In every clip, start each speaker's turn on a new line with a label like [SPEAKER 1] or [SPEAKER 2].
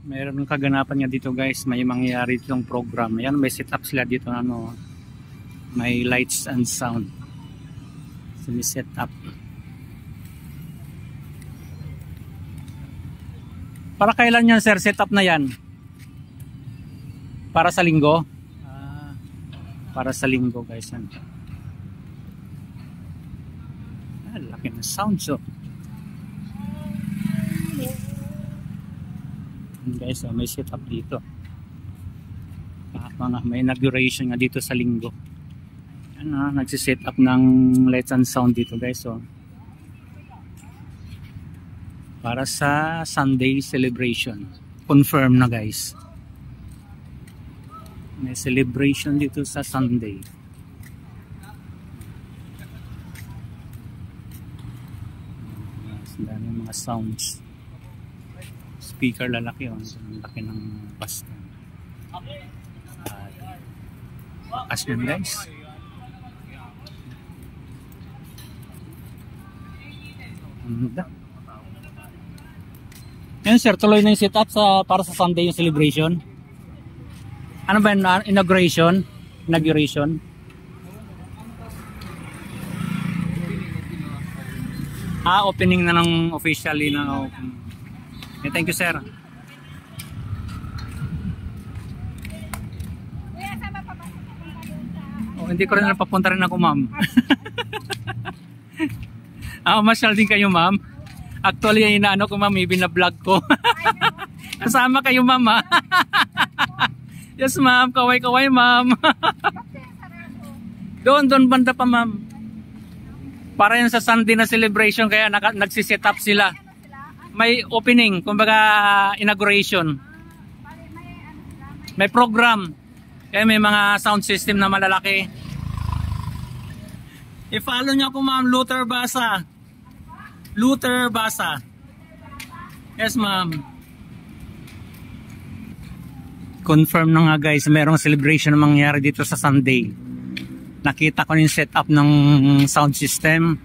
[SPEAKER 1] Mayroon ng kaganapan nga dito guys, may mangyayari ditong program. Ayan, may setup sila dito, ano, may lights and sound. So may setup. Para kailan yan sir, setup na yan? Para sa linggo? Para sa linggo guys yan. Laki ng sound so. Guys, may setup dito. May inauguration nga dito sa linggo. Yan, nagsiset up ng lights and sound dito guys. So, para sa Sunday celebration. Confirm na guys. May celebration dito sa Sunday. Dami mga sounds. Speaker lalaki yun. Ang laki ng bus. As yun guys. Yan sir, tuloy na yung setup para sa Sunday yung celebration. Ano ba yung inauguration? Opening na ng officially na open. Thank you sir. Hindi ko rin napapunta rin ako ma'am. Masyal din kayo ma'am. Actually yung inaano ko ma'am, ibinablog ko. Kasama kayo ma'am ha. Yes ma'am, kaway-kaway ma'am. Doon banda pa ma'am. Para yan sa Sunday na celebration kaya nagsiset up sila. May opening, kumbaga inauguration. May program. Kaya may mga sound system na malalaki. I-follow niyo ako ma'am, Luther Basa. Luther Basa. Yes ma'am. Confirm na nga guys, mayroong celebration na mangyayari dito sa Sunday. Nakita ko yung setup ng sound system.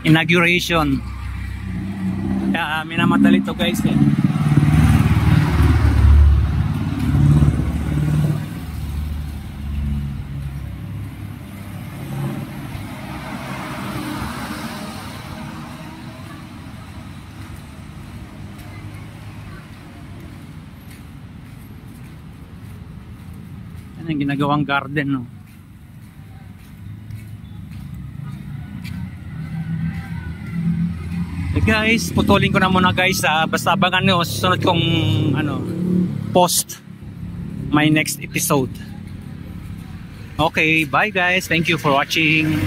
[SPEAKER 1] Inauguration. Kaya minamadali to guys eh. Yan ang ginagawang garden no. Guys, putulin ko na muna guys, basta abangan nyo susunod kong post my next episode. Okay, bye guys, thank you for watching.